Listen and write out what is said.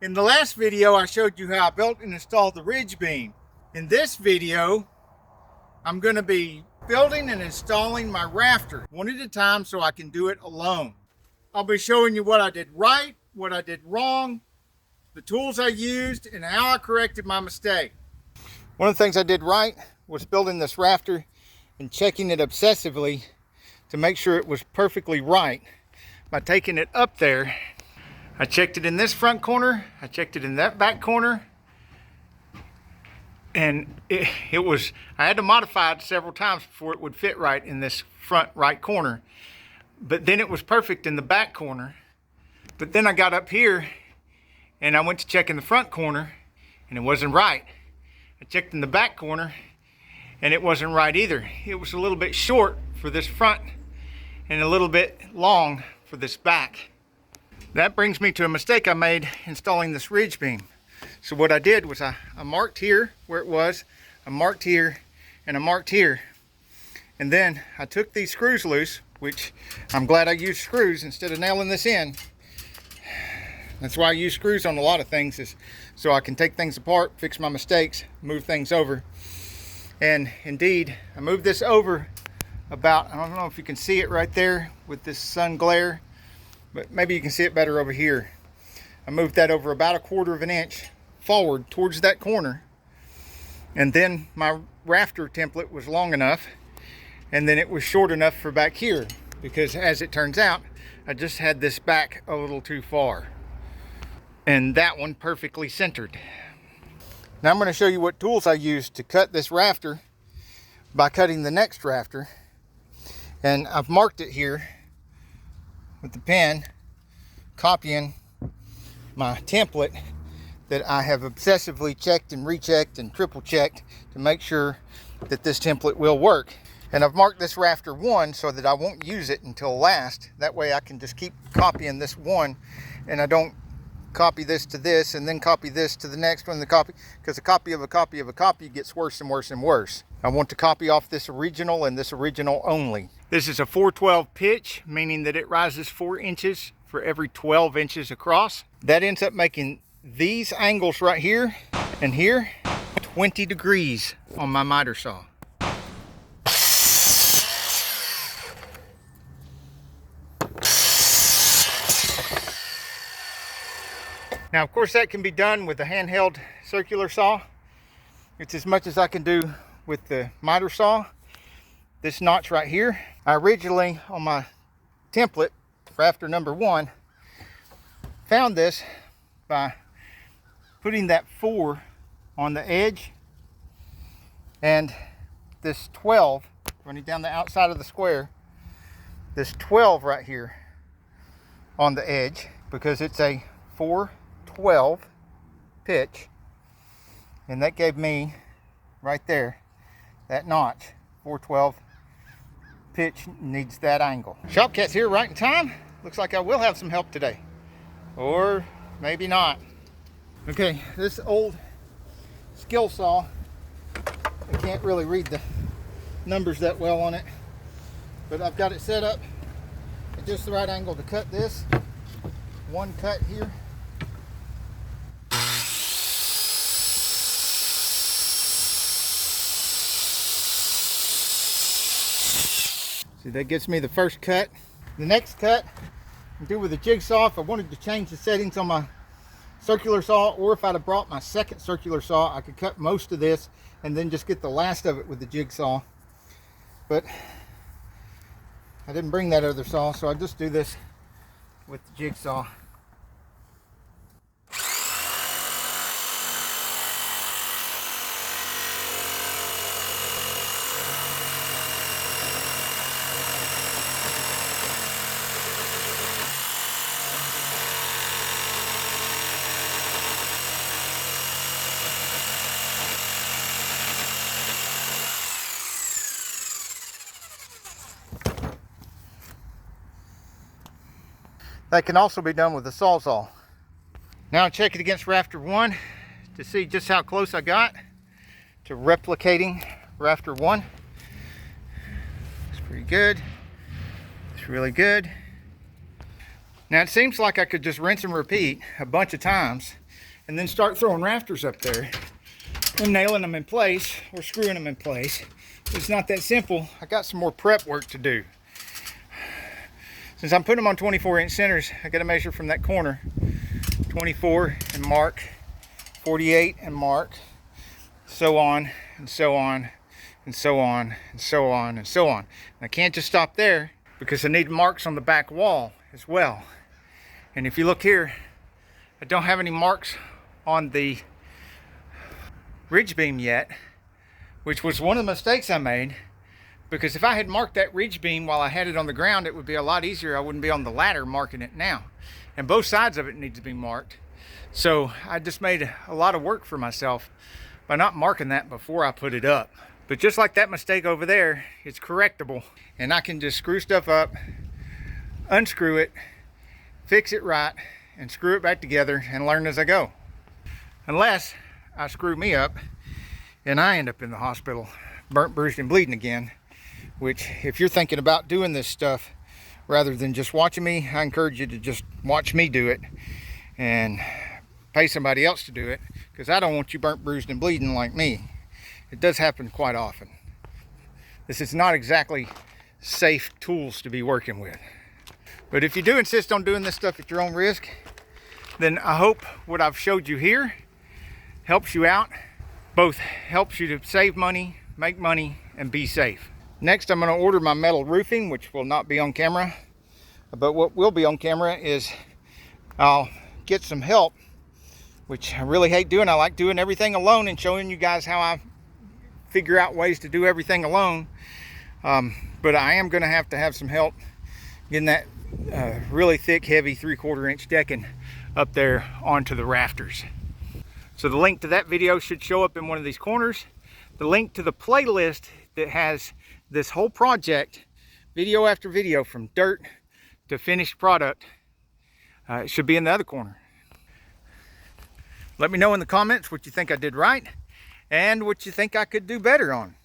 In the last video, I showed you how I built and installed the ridge beam. In this video, I'm going to be building and installing my rafter one at a time so I can do it alone. I'll be showing you what I did right, what I did wrong, the tools I used, and how I corrected my mistake. One of the things I did right was building this rafter and checking it obsessively to make sure it was perfectly right by taking it up there. I checked it in this front corner, I checked it in that back corner, and I had to modify it several times before it would fit right in this front right corner. But then it was perfect in the back corner. But then I got up here and I went to check in the front corner and it wasn't right. I checked in the back corner and it wasn't right either. It was a little bit short for this front and a little bit long for this back. That brings me to a mistake I made installing this ridge beam. So what I did was I marked here where it was, I marked here, and I marked here. And then I took these screws loose, which I'm glad I used screws instead of nailing this in. That's why I use screws on a lot of things, is so I can take things apart, fix my mistakes, move things over. And indeed, I moved this over about, I don't know if you can see it right there with this sun glare, but maybe you can see it better over here. I moved that over about 1/4 of an inch forward towards that corner. And then my rafter template was long enough, and then it was short enough for back here, because as it turns out, I just had this back a little too far. And that one perfectly centered. Now I'm going to show you what tools I used to cut this rafter by cutting the next rafter. And I've marked it here with the pen, copying my template that I have obsessively checked and rechecked and triple checked to make sure that this template will work. And I've marked this rafter 1 so that I won't use it until last. That way I can just keep copying this one and I don't copy this to this and then copy this to the next one, because a copy of a copy of a copy gets worse and worse and worse. I want to copy off this original and this original only. This is a 412 pitch, meaning that it rises 4 inches for every 12 inches across. That ends up making these angles right here and here 20 degrees on my miter saw. Now, of course, that can be done with a handheld circular saw. It's as much as I can do with the miter saw. This notch right here, I originally, on my template, rafter number 1, found this by putting that 4 on the edge and this 12 running down the outside of the square, this 12 right here on the edge, because it's a 412 pitch, and that gave me right there that notch. 412 pitch needs that angle. Shopcat's here right in time. Looks like I will have some help today, or maybe not. Okay, this old skill saw, I can't really read the numbers that well on it, but I've got it set up at just the right angle to cut this. One cut here. See, that gets me the first cut. The next cut I do with a jigsaw. If I wanted to change the settings on my circular saw, or if I'd have brought my second circular saw, I could cut most of this and then just get the last of it with the jigsaw. But I didn't bring that other saw, so I just do this with the jigsaw. That can also be done with a sawzall. Now check it against rafter 1 to see just how close I got to replicating rafter 1. It's pretty good. It's really good. Now it seems like I could just rinse and repeat a bunch of times, and then start throwing rafters up there and nailing them in place or screwing them in place. It's not that simple. I got some more prep work to do. Since I'm putting them on 24-inch centers, I got to measure from that corner. 24 and mark, 48 and mark, so on and so on and so on and so on and so on. And I can't just stop there because I need marks on the back wall as well. And if you look here, I don't have any marks on the ridge beam yet, which was one of the mistakes I made, because if I had marked that ridge beam while I had it on the ground, it would be a lot easier. I wouldn't be on the ladder marking it now. And both sides of it need to be marked. So I just made a lot of work for myself by not marking that before I put it up. But just like that mistake over there, it's correctable. And I can just screw stuff up, unscrew it, fix it right, and screw it back together and learn as I go. Unless I screw me up and I end up in the hospital, burnt, bruised, and bleeding again. Which, if you're thinking about doing this stuff rather than just watching me, I encourage you to just watch me do it and pay somebody else to do it, because I don't want you burnt, bruised, and bleeding like me. It does happen quite often. This is not exactly safe tools to be working with. But if you do insist on doing this stuff at your own risk, then I hope what I've showed you here helps you out. Both helps you to save money, make money, and be safe. Next, I'm going to order my metal roofing, which will not be on camera. But what will be on camera is I'll get some help, which I really hate doing. I like doing everything alone and showing you guys how I figure out ways to do everything alone. But I am going to have some help getting that really thick, heavy 3/4 inch decking up there onto the rafters. So the link to that video should show up in one of these corners. The link to the playlist that has this whole project, video after video, from dirt to finished product, it should be in the other corner. Let me know in the comments what you think I did right and what you think I could do better on.